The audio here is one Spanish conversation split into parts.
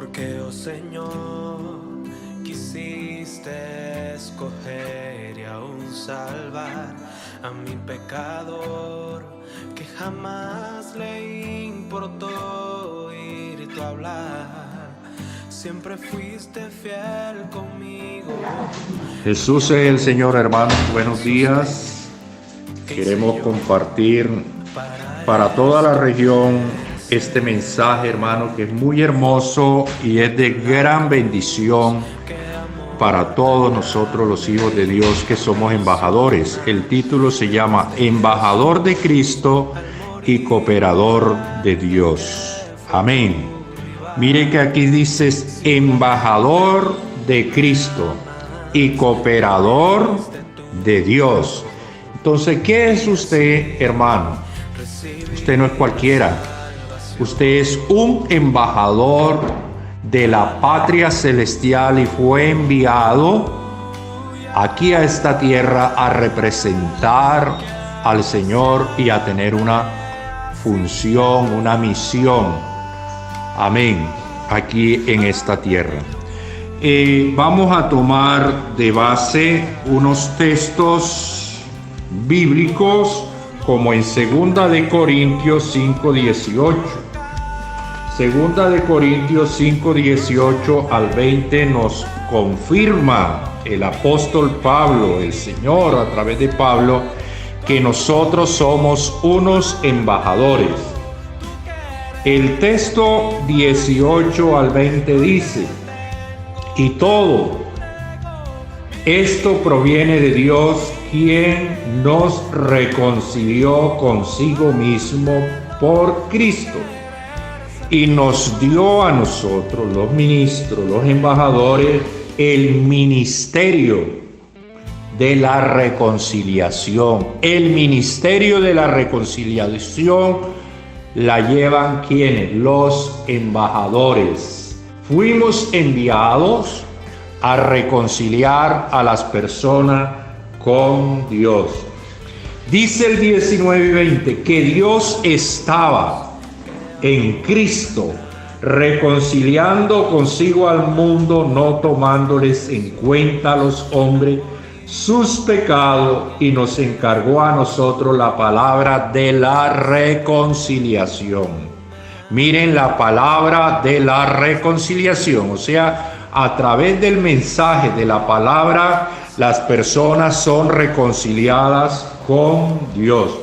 Porque, oh Señor, quisiste escoger y aún salvar a mi pecador, que jamás le importó oír tu hablar. Siempre fuiste fiel conmigo. Jesús es el Señor, hermanos. Buenos días. Queremos compartir para toda la región este mensaje, hermano, que es muy hermoso y es de gran bendición para todos nosotros los hijos de Dios que somos embajadores. El título se llama Embajador de Cristo y Cooperador de Dios. Amén. Mire que aquí dices embajador de Cristo y cooperador de Dios. Entonces, ¿qué es usted, hermano? Usted no es cualquiera. Usted es un embajador de la patria celestial y fue enviado aquí a esta tierra a representar al Señor y a tener una función, una misión. Amén. Aquí en esta tierra. Vamos a tomar de base unos textos bíblicos como en 2 de Corintios 5:18. 2 de Corintios 5:18 al 20 nos confirma el apóstol Pablo, el Señor a través de Pablo, que nosotros somos unos embajadores. El texto 18 al 20 dice: y todo esto proviene de Dios, quien nos reconcilió consigo mismo por Cristo y nos dio a nosotros, los ministros, los embajadores, el ministerio de la reconciliación. El ministerio de la reconciliación la llevan ¿quiénes? Los embajadores. Fuimos enviados a reconciliar a las personas con Dios. Dice el 19 y 20 que Dios estaba en Cristo reconciliando consigo al mundo, no tomándoles en cuenta a los hombres sus pecados, y nos encargó a nosotros la palabra de la reconciliación. Miren la palabra de la reconciliación, o sea, a través del mensaje de la palabra, las personas son reconciliadas con Dios.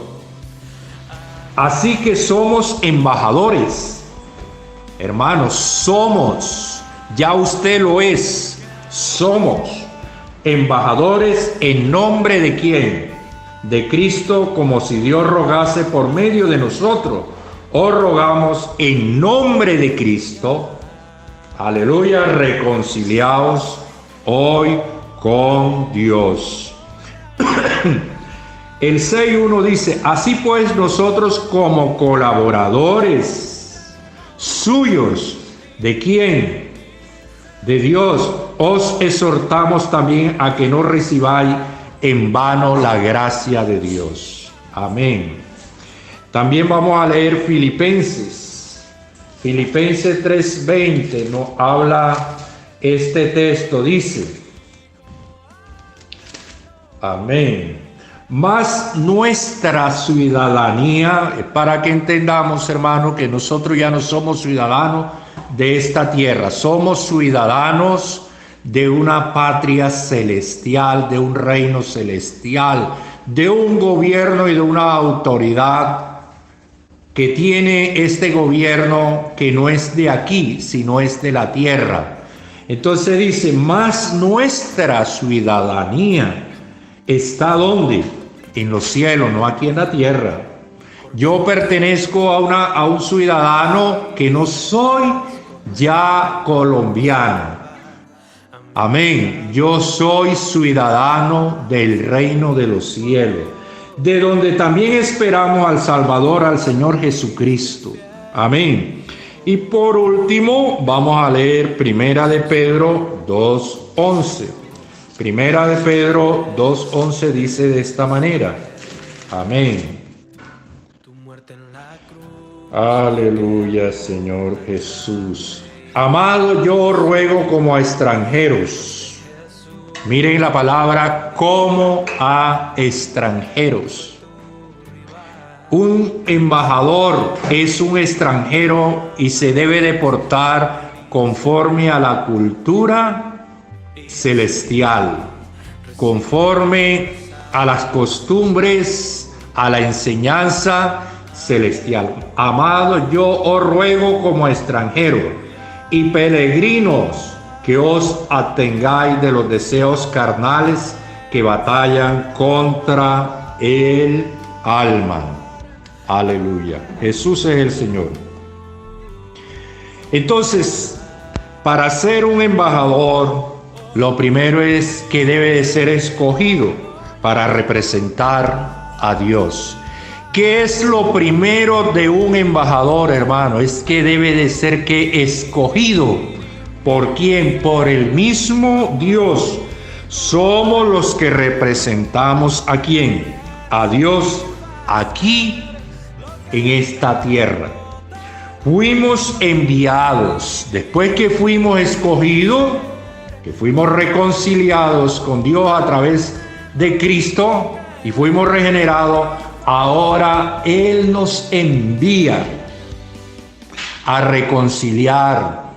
Así que somos embajadores, hermanos, somos, ya usted lo es, somos embajadores en nombre de ¿quién? De Cristo, como si Dios rogase por medio de nosotros. Os rogamos en nombre de Cristo, aleluya, reconciliaos hoy con Dios. El 6:1 dice: así pues nosotros como colaboradores suyos, ¿de quién? De Dios, os exhortamos también a que no recibáis en vano la gracia de Dios. Amén. También vamos a leer Filipenses. Filipenses 3:20 nos habla este texto, dice: amén. Mas nuestra ciudadanía, para que entendamos, hermano, que nosotros ya no somos ciudadanos de esta tierra, somos ciudadanos de una patria celestial, de un reino celestial, de un gobierno y de una autoridad que tiene este gobierno, que no es de aquí, sino es de la tierra. Entonces dice: mas nuestra ciudadanía está ¿dónde? En los cielos, no aquí en la tierra. Yo pertenezco a un ciudadano que no soy ya colombiano. Amén. Yo soy ciudadano del reino de los cielos, de donde también esperamos al Salvador, al Señor Jesucristo. Amén. Y por último, vamos a leer Primera de Pedro 2:11. Primera de Pedro 2:11 dice de esta manera. Amén. Aleluya, Señor Jesús. Amado, yo os ruego como a extranjeros. Miren la palabra como a extranjeros. Un embajador es un extranjero y se debe de portar conforme a la cultura celestial, conforme a las costumbres, a la enseñanza celestial. Amado, yo os ruego como extranjeros y peregrinos que os atengáis de los deseos carnales que batallan contra el alma. Aleluya. Jesús es el Señor. Entonces, para ser un embajador, lo primero es que debe de ser escogido para representar a Dios. ¿Qué es lo primero de un embajador, hermano? Es que debe de ser que escogido. ¿Por quién? Por el mismo Dios. Somos los que representamos ¿a quién? A Dios aquí en esta tierra. Fuimos enviados, después que fuimos escogidos, que fuimos reconciliados con Dios a través de Cristo y fuimos regenerados, ahora Él nos envía a reconciliar.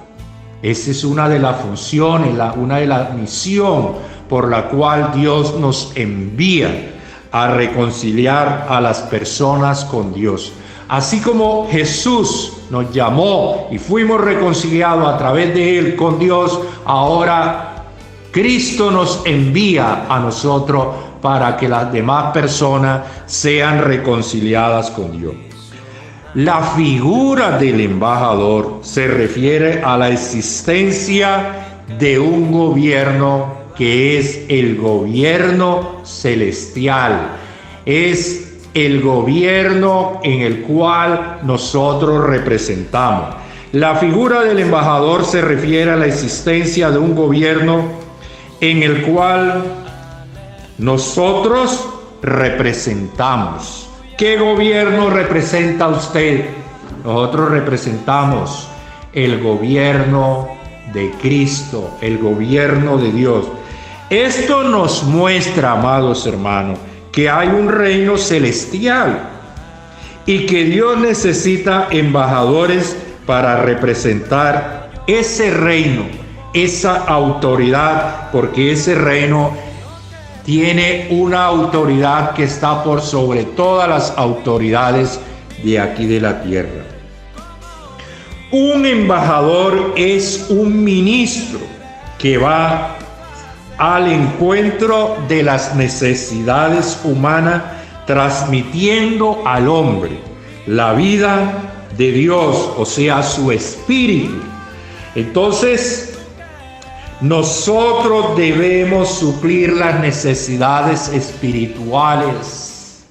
Esa es una de las funciones, una de las misiones por la cual Dios nos envía a reconciliar a las personas con Dios. Así como Jesús nos llamó y fuimos reconciliados a través de Él con Dios, ahora Cristo nos envía a nosotros para que las demás personas sean reconciliadas con Dios. La figura del embajador se refiere a la existencia de un gobierno que es el gobierno celestial. Es el gobierno en el cual nosotros representamos. La figura del embajador se refiere a la existencia de un gobierno en el cual nosotros representamos. ¿Qué gobierno representa usted? Nosotros representamos el gobierno de Cristo, el gobierno de Dios. Esto nos muestra, amados hermanos, que hay un reino celestial y que Dios necesita embajadores para representar ese reino, esa autoridad, porque ese reino tiene una autoridad que está por sobre todas las autoridades de aquí de la tierra. Un embajador es un ministro que va al encuentro de las necesidades humanas, transmitiendo al hombre la vida de Dios, o sea, su espíritu. Entonces, nosotros debemos suplir las necesidades espirituales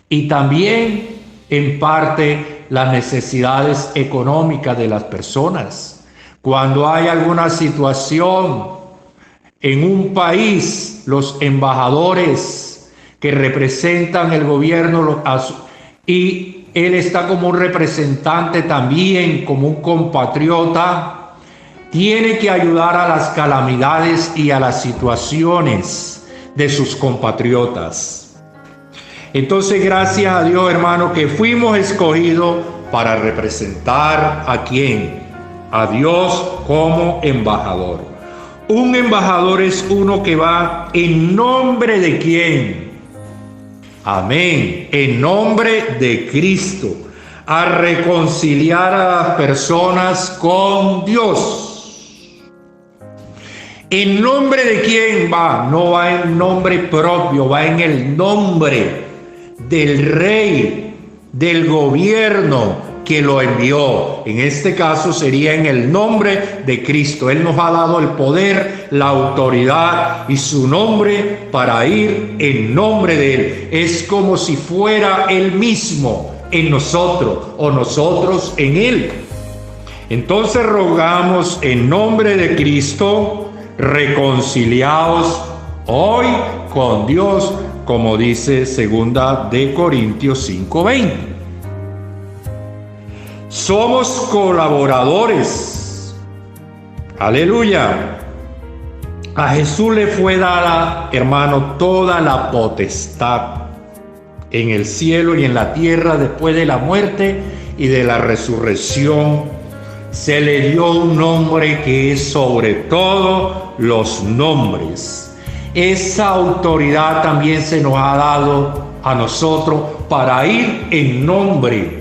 y también, en parte, las necesidades económicas de las personas. Cuando hay alguna situación en un país, los embajadores que representan el gobierno y él está como un representante también, como un compatriota, tiene que ayudar a las calamidades y a las situaciones de sus compatriotas. Entonces, gracias a Dios, hermano, que fuimos escogidos para representar ¿a quién? A Dios como embajador. Un embajador es uno que va en nombre de ¿quién? Amén. En nombre de Cristo, a reconciliar a las personas con Dios. ¿En nombre de quién va? No va en nombre propio, va en el nombre del Rey, del gobierno que lo envió. En este caso sería en el nombre de Cristo. Él nos ha dado el poder, la autoridad y su nombre para ir en nombre de Él. Es como si fuera Él mismo en nosotros o nosotros en Él. Entonces rogamos en nombre de Cristo, reconciliados hoy con Dios, como dice 2 de Corintios 5:20. Somos colaboradores Aleluya. A Jesús le fue dada, hermano, toda la potestad en el cielo y en la tierra después de la muerte y de la resurrección. Se le dio un nombre que es sobre todos los nombres. Esa autoridad también se nos ha dado a nosotros para ir en nombre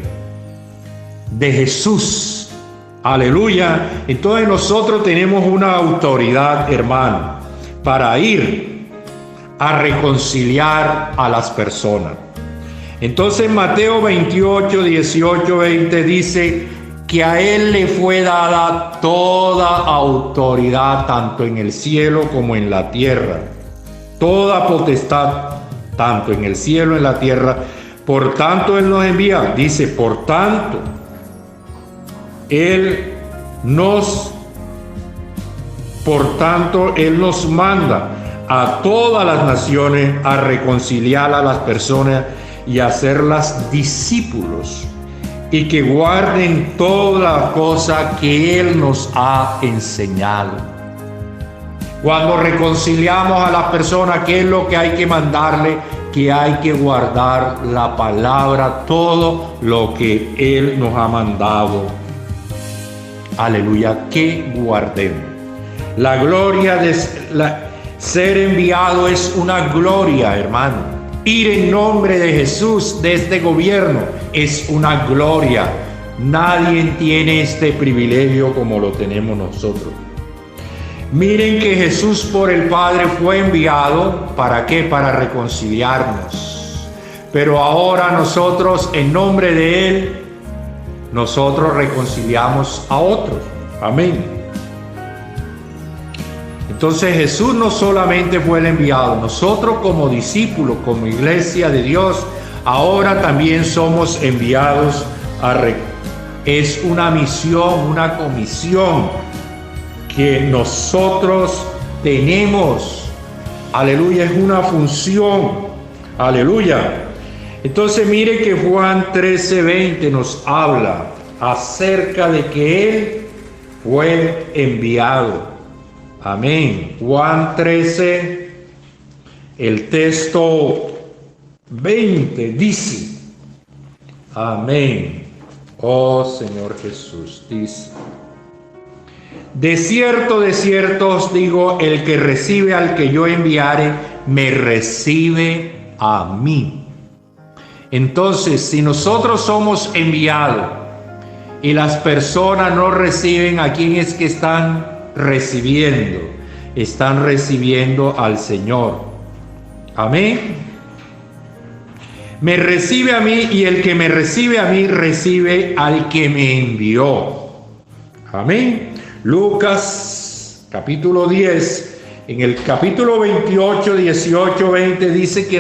de Jesús. Aleluya. Entonces nosotros tenemos una autoridad, hermano, para ir a reconciliar a las personas. Entonces Mateo 28, 18, 20 dice que a Él le fue dada toda autoridad, tanto en el cielo como en la tierra. Toda potestad, tanto en el cielo como en la tierra. Por tanto, Él nos envía. Dice, por tanto, Él nos manda a todas las naciones a reconciliar a las personas y hacerlas discípulos, y que guarden toda la cosa que Él nos ha enseñado. Cuando reconciliamos a las personas, ¿qué es lo que hay que mandarle? Que hay que guardar la palabra, todo lo que Él nos ha mandado. Aleluya, que guardemos. La gloria de ser enviado es una gloria, hermano. Ir en nombre de Jesús, de este gobierno, es una gloria. Nadie tiene este privilegio como lo tenemos nosotros. Miren que Jesús por el Padre fue enviado, ¿para qué? Para reconciliarnos. Pero ahora nosotros, en nombre de Él, nosotros reconciliamos a otros. Amén. Entonces Jesús no solamente fue el enviado, nosotros como discípulos, como iglesia de Dios, ahora también somos enviados es una misión, una comisión que nosotros tenemos. Aleluya, es una función. Aleluya. Entonces mire que Juan 13:20 nos habla acerca de que Él fue enviado. Amén. Juan 13, el texto 20 dice, amén. Oh Señor Jesús, dice, de cierto os digo, el que recibe al que yo enviare, me recibe a mí. Entonces, si nosotros somos enviados y las personas no reciben, ¿a quién es que están recibiendo? Están recibiendo al Señor. Amén. Me recibe a mí, y el que me recibe a mí recibe al que me envió. Amén. Lucas capítulo 10, en el capítulo 28, 18, 20 dice que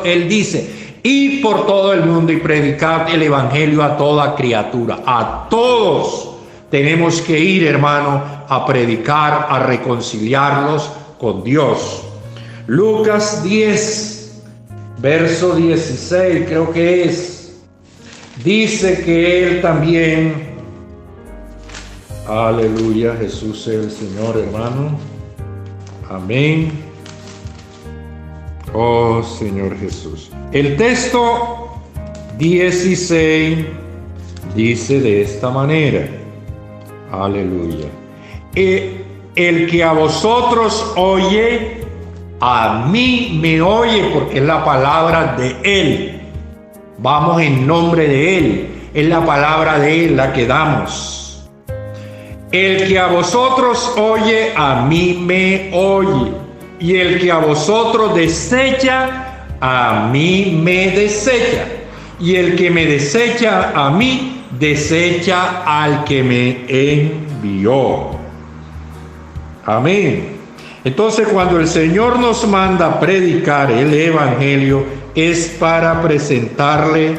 Él dice, id por todo el mundo y predicad el evangelio a toda criatura. A todos tenemos que ir, hermano, a predicar, a reconciliarlos con Dios. Lucas 10, verso 16, creo que es, dice que Él también, aleluya, Jesús es el Señor, hermano. Amén. Oh Señor Jesús. El texto 16 dice de esta manera. Aleluya. El que a vosotros oye, a mí me oye, porque es la palabra de Él. Vamos en nombre de Él. Es la palabra de Él la que damos. El que a vosotros oye, a mí me oye. Y el que a vosotros desecha, a mí me desecha. Y el que me desecha a mí, desecha al que me envió. Amén. Entonces, cuando el Señor nos manda a predicar el evangelio, es para presentarle,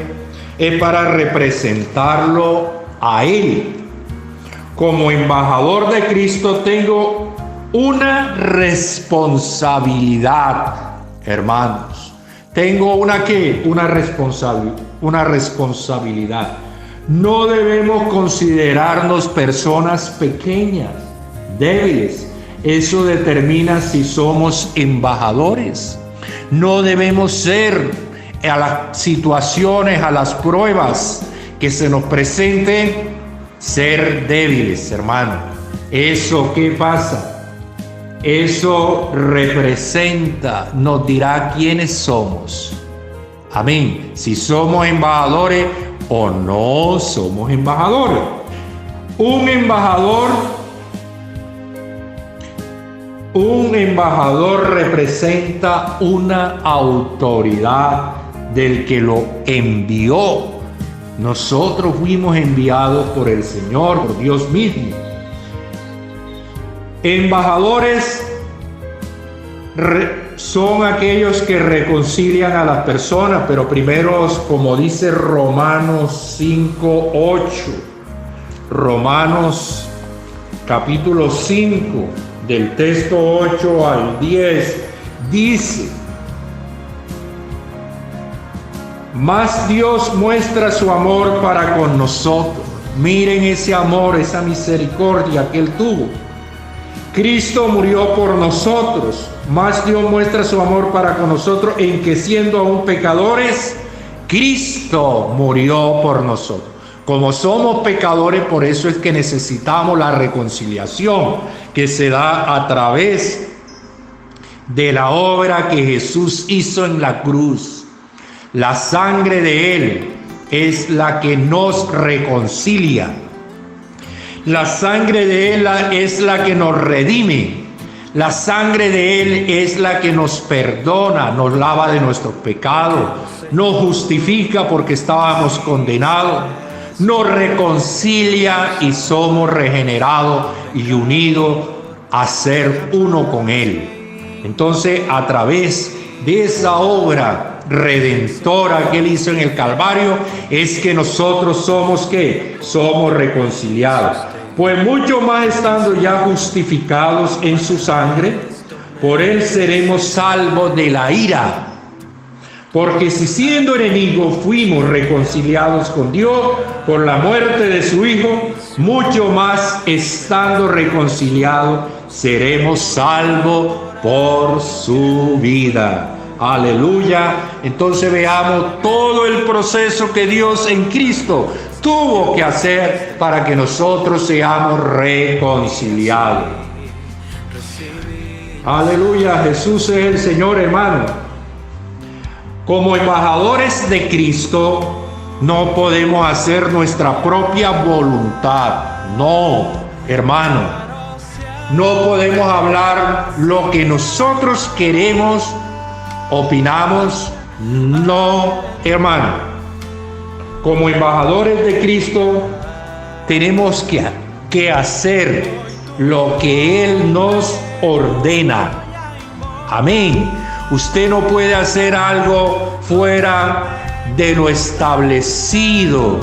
es para representarlo a Él. Como embajador de Cristo tengo una responsabilidad, hermanos. Tengo una responsabilidad. No debemos considerarnos personas pequeñas. débiles. Eso determina si somos embajadores. No debemos ser a las situaciones, a las pruebas que se nos presenten, ser débiles, hermano. ¿Eso qué pasa? Eso representa, nos dirá quiénes somos. Amén. Si somos embajadores o no somos embajadores. Un embajador representa una autoridad del que lo envió. Nosotros fuimos enviados por el Señor, por Dios mismo. Embajadores son aquellos que reconcilian a las personas, pero primero, como dice Romanos 5:8, Romanos capítulo 5, del texto 8 al 10, dice: mas Dios muestra su amor para con nosotros. Miren ese amor, esa misericordia que Él tuvo. Cristo murió por nosotros, mas Dios muestra su amor para con nosotros en que siendo aún pecadores, Cristo murió por nosotros. Como somos pecadores, por eso es que necesitamos la reconciliación que se da a través de la obra que Jesús hizo en la cruz. La sangre de Él es la que nos reconcilia. La sangre de Él es la que nos redime. La sangre de Él es la que nos perdona, nos lava de nuestros pecados, nos justifica porque estábamos condenados, nos reconcilia y somos regenerados y unidos a ser uno con Él. Entonces, a través de esa obra redentora que Él hizo en el Calvario, es que nosotros somos ¿qué? Somos reconciliados. Pues mucho más estando ya justificados en su sangre, por Él seremos salvos de la ira. Porque si siendo enemigos fuimos reconciliados con Dios por la muerte de su Hijo, mucho más estando reconciliados seremos salvos por su vida. Aleluya. Entonces veamos todo el proceso que Dios en Cristo tuvo que hacer para que nosotros seamos reconciliados. Aleluya. Jesús es el Señor, hermano. Como embajadores de Cristo, no podemos hacer nuestra propia voluntad. No, hermano. No podemos hablar lo que nosotros queremos, opinamos. No, hermano. Como embajadores de Cristo, tenemos que hacer lo que Él nos ordena. Amén. Usted no puede hacer algo fuera de lo establecido,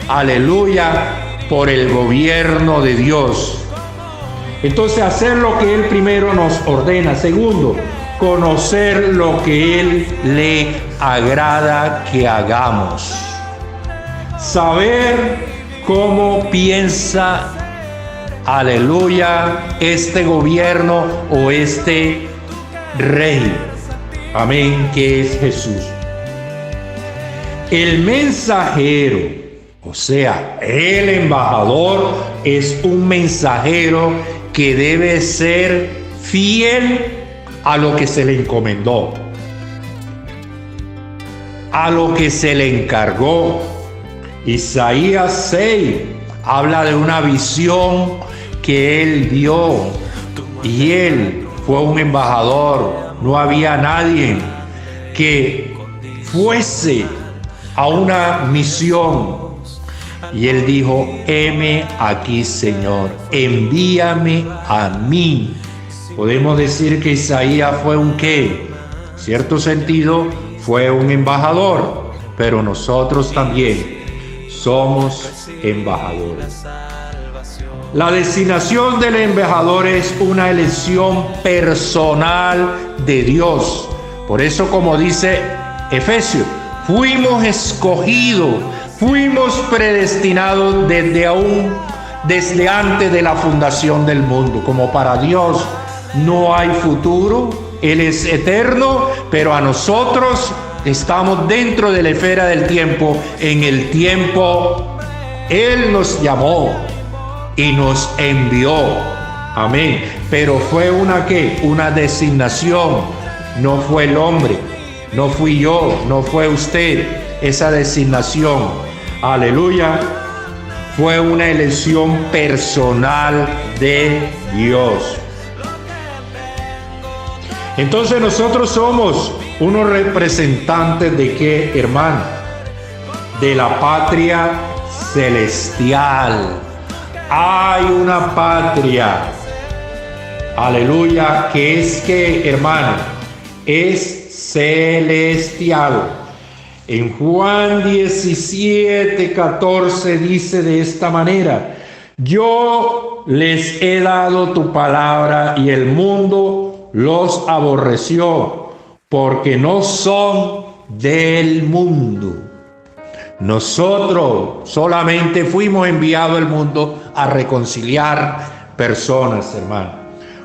aleluya, por el gobierno de Dios. Entonces, hacer lo que Él primero nos ordena. Segundo, conocer lo que Él le agrada que hagamos. Saber cómo piensa, aleluya, este gobierno o este rey. Amén, que es Jesús. El mensajero, o sea, el embajador, es un mensajero que debe ser fiel a lo que se le encomendó, a lo que se le encargó. Isaías 6 habla de una visión que él dio y él fue un embajador. No había nadie que fuese a una misión. Y él dijo: heme aquí, Señor, envíame a mí. Podemos decir que Isaías fue un ¿qué? En cierto sentido, fue un embajador, pero nosotros también somos embajadores. La designación del embajador es una elección personal de Dios. Por eso, como dice Efesios, fuimos escogidos, fuimos predestinados desde aún desde antes de la fundación del mundo. Como para Dios no hay futuro, Él es eterno, pero a nosotros estamos dentro de la esfera del tiempo. En el tiempo Él nos llamó y nos envió. Amén. Pero fue una designación. No fue el hombre, no fui yo, no fue usted. Esa designación, aleluya, fue una elección personal de Dios. Entonces nosotros somos unos representantes de ¿qué, hermano? De la patria celestial. Hay una patria, aleluya, que es ¿qué, hermano? Es celestial. En Juan 17:14 dice de esta manera: yo les he dado tu palabra y el mundo los aborreció, porque no son del mundo. Nosotros solamente fuimos enviados al mundo a reconciliar personas, hermano.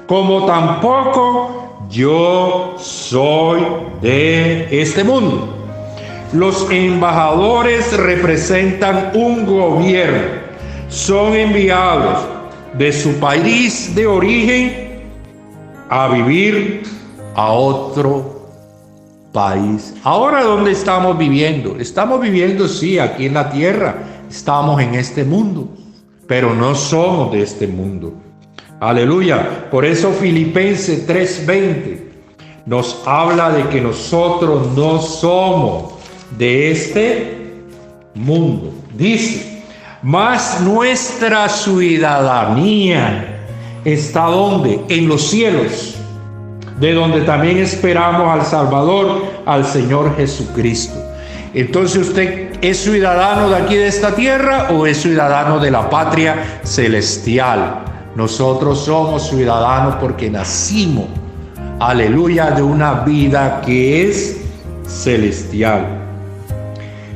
Como tampoco yo soy de este mundo. Los embajadores representan un gobierno. Son enviados de su país de origen a vivir a otro país. Ahora, ¿dónde estamos viviendo? Estamos viviendo, sí, aquí en la tierra. Estamos en este mundo, pero no somos de este mundo. Aleluya. Por eso Filipenses 3:20 nos habla de que nosotros no somos de este mundo. Dice: mas nuestra ciudadanía está ¿dónde? En los cielos, de donde también esperamos al Salvador, al Señor Jesucristo. Entonces, ¿usted es ciudadano de aquí de esta tierra o es ciudadano de la patria celestial? Nosotros somos ciudadanos porque nacimos, aleluya, de una vida que es celestial.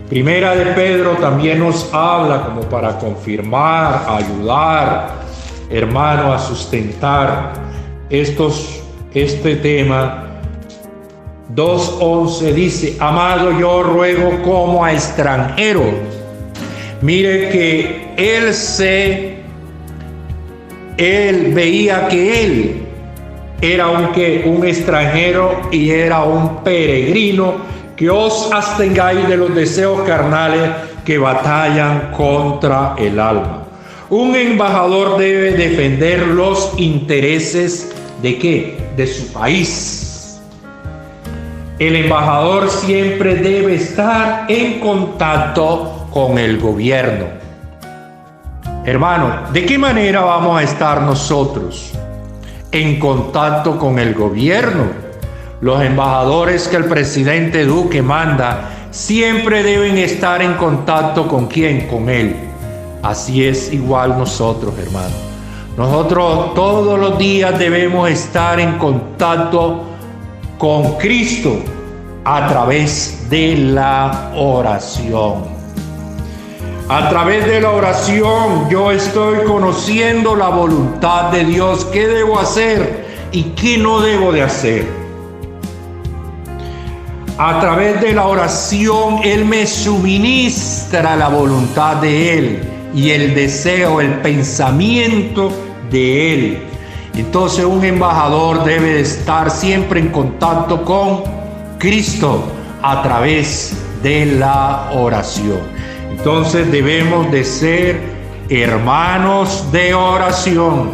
Primera de Pedro también nos habla como para confirmar, ayudar, hermano, a sustentar este tema. 2:11 dice: amado, yo ruego como a extranjero. Mire que él veía que él era un extranjero y era un peregrino, que os abstengáis de los deseos carnales que batallan contra el alma. Un embajador debe defender los intereses ¿de qué? De su país. El embajador siempre debe estar en contacto con el gobierno. Hermano, ¿de qué manera vamos a estar nosotros en contacto con el gobierno? Los embajadores que el presidente Duque manda siempre deben estar en contacto ¿con quién? Con él. Así es igual nosotros, hermano. Nosotros todos los días debemos estar en contacto con Cristo a través de la oración. A través de la oración yo estoy conociendo la voluntad de Dios, qué debo hacer y qué no debo de hacer. A través de la oración Él me suministra la voluntad de Él y el deseo, el pensamiento de Él. Entonces un embajador debe estar siempre en contacto con Cristo a través de la oración. Entonces debemos de ser hermanos de oración.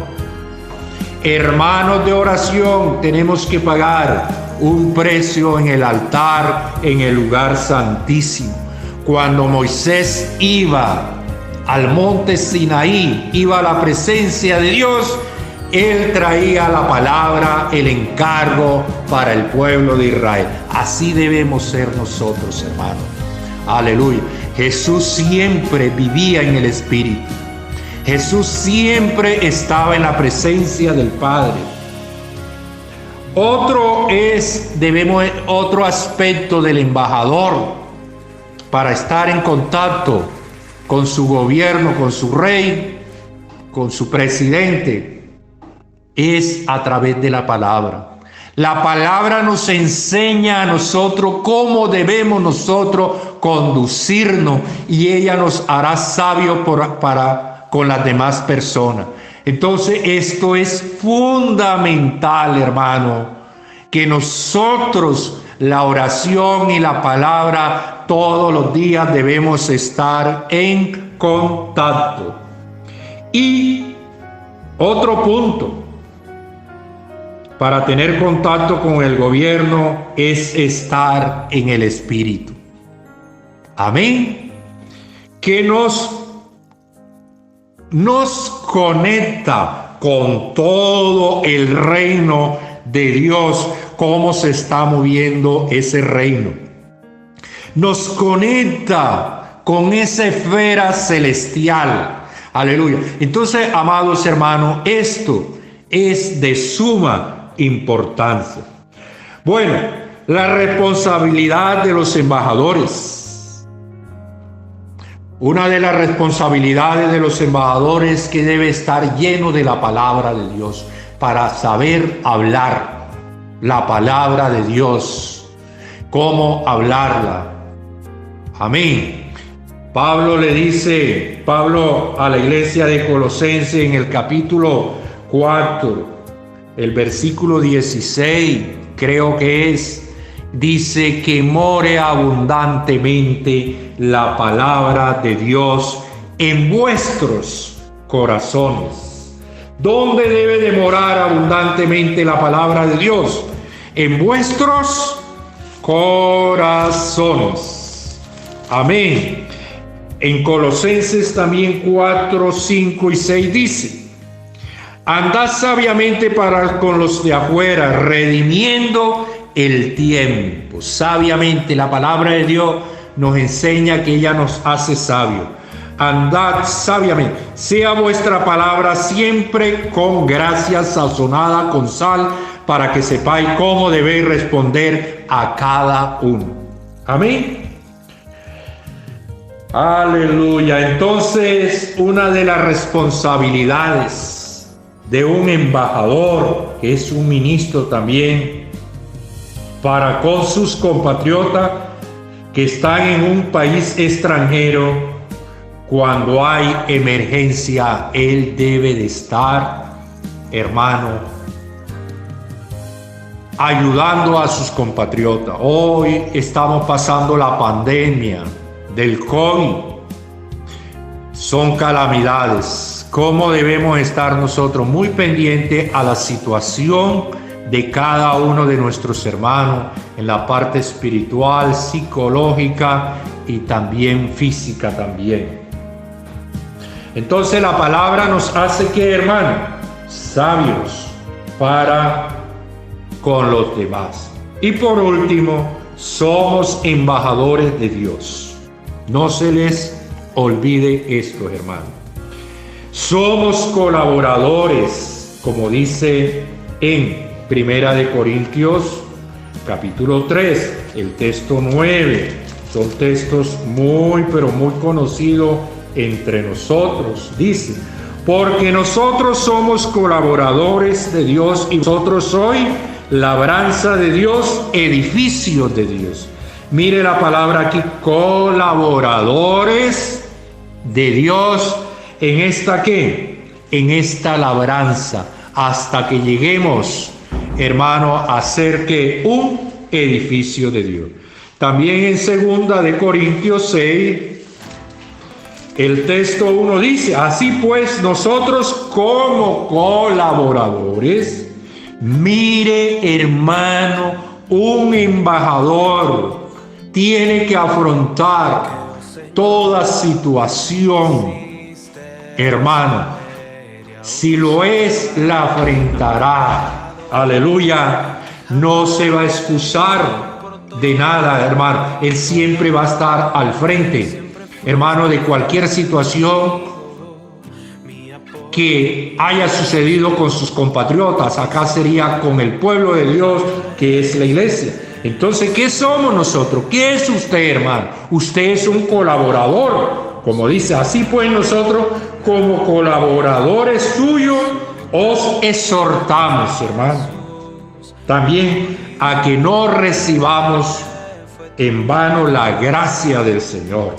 Hermanos de oración, tenemos que pagar un precio en el altar, en el lugar santísimo. Cuando Moisés iba al monte Sinaí, iba a la presencia de Dios, él traía la palabra, el encargo para el pueblo de Israel. Así debemos ser nosotros, hermanos. Aleluya. Jesús siempre vivía en el Espíritu. Jesús siempre estaba en la presencia del Padre. Otro aspecto del embajador para estar en contacto con su gobierno, con su rey, con su presidente, es a través de la palabra. La palabra nos enseña a nosotros cómo debemos nosotros conducirnos y ella nos hará sabios para con las demás personas. Entonces esto es fundamental, hermano, que nosotros la oración y la palabra todos los días debemos estar en contacto. Y otro punto para tener contacto con el gobierno es estar en el Espíritu. Amén. Que nos conecta con todo el reino de Dios, cómo se está moviendo ese reino. Nos conecta con esa esfera celestial. Aleluya. Entonces, amados hermanos, esto es de suma importancia. Bueno, la responsabilidad de los embajadores. Una de las responsabilidades de los embajadores es que debe estar lleno de la palabra de Dios para saber hablar la palabra de Dios, cómo hablarla. Amén. Pablo a la iglesia de Colosenses en el capítulo 4, el versículo 16, creo que dice que more abundantemente la palabra de Dios en vuestros corazones. ¿Dónde debe de morar abundantemente la palabra de Dios? En vuestros corazones. Amén. En Colosenses también 4, 5 y 6 dice: andad sabiamente para con los de afuera, redimiendo el tiempo. Sabiamente, la palabra de Dios nos enseña que ella nos hace sabios. Andad sabiamente, sea vuestra palabra siempre con gracia, sazonada con sal, para que sepáis cómo debéis responder a cada uno. Amén. Aleluya. Entonces, una de las responsabilidades de un embajador, que es un ministro también, para con sus compatriotas que están en un país extranjero, cuando hay emergencia, él debe de estar, hermano, ayudando a sus compatriotas. Hoy estamos pasando la pandemia del COVID. Son calamidades. ¿Cómo debemos estar nosotros muy pendientes a la situación de cada uno de nuestros hermanos en la parte espiritual, psicológica y también física también? Entonces la palabra nos hace que, hermano, sabios para con los demás. Y por último, somos embajadores de Dios. No se les olvide esto, hermano. Somos colaboradores, como dice en Primera de Corintios, capítulo 3, el texto 9. Son textos muy, pero muy conocidos entre nosotros. Dice: porque nosotros somos colaboradores de Dios y vosotros sois labranza de Dios, edificio de Dios. Mire la palabra aquí, colaboradores de Dios. ¿En esta qué? En esta labranza, hasta que lleguemos, hermano, a ser que un edificio de Dios. También en Segunda de Corintios 6, el texto 1 dice: así pues, nosotros como colaboradores, mire, hermano, un embajador tiene que afrontar toda situación, hermano. Si lo es, la afrontará. Aleluya. No se va a excusar de nada, hermano. Él siempre va a estar al frente, hermano, de cualquier situación que haya sucedido con sus compatriotas. Acá sería con el pueblo de Dios, que es la iglesia. Entonces, ¿qué somos nosotros? ¿Qué es usted, hermano? Usted es un colaborador. Como dice: así pues, nosotros como colaboradores tuyos, os exhortamos, hermano, también a que no recibamos en vano la gracia del Señor.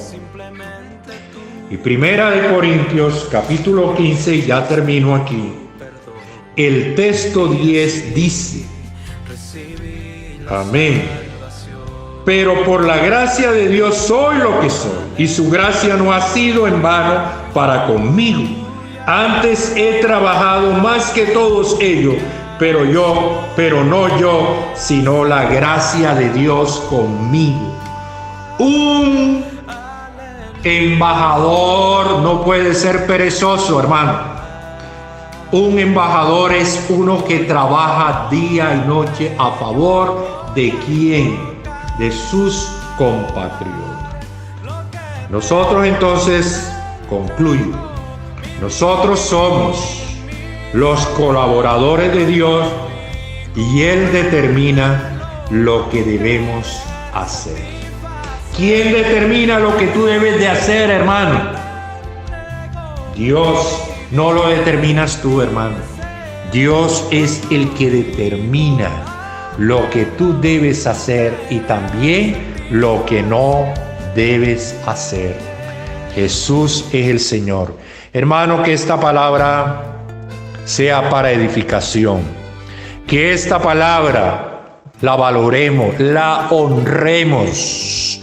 Y Primera de Corintios, capítulo 15, ya termino aquí. El texto 10 dice, amén. Pero por la gracia de Dios soy lo que soy, y su gracia no ha sido en vano para conmigo. Antes he trabajado más que todos ellos, pero no yo, sino la gracia de Dios conmigo. Un embajador no puede ser perezoso, hermano. Un embajador es uno que trabaja día y noche a favor de ¿quién? De sus compatriotas. Nosotros entonces, concluyo, nosotros somos los colaboradores de Dios y Él determina lo que debemos hacer. ¿Quién determina lo que tú debes de hacer, hermano? Dios. No lo determinas tú, hermano. Dios es el que determina lo que tú debes hacer y también lo que no debes hacer. Jesús es el Señor. Hermano, que esta palabra sea para edificación. Que esta palabra la valoremos, la honremos.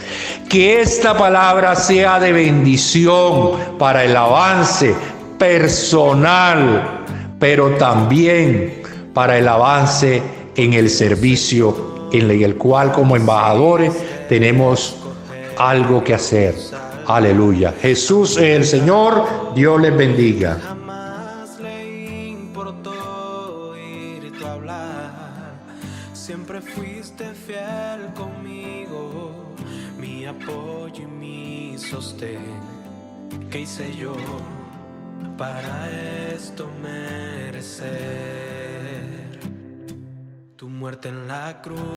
Que esta palabra sea de bendición para el avance personal, pero también para el avance en el servicio en el cual como embajadores tenemos algo que hacer. Aleluya. Jesús es el Señor. Dios les bendiga. Jamás le importó oírte hablar. Siempre fuiste fiel conmigo, mi apoyo y mi sostén. ¿Qué hice yo para esto merecer tu muerte en la cruz?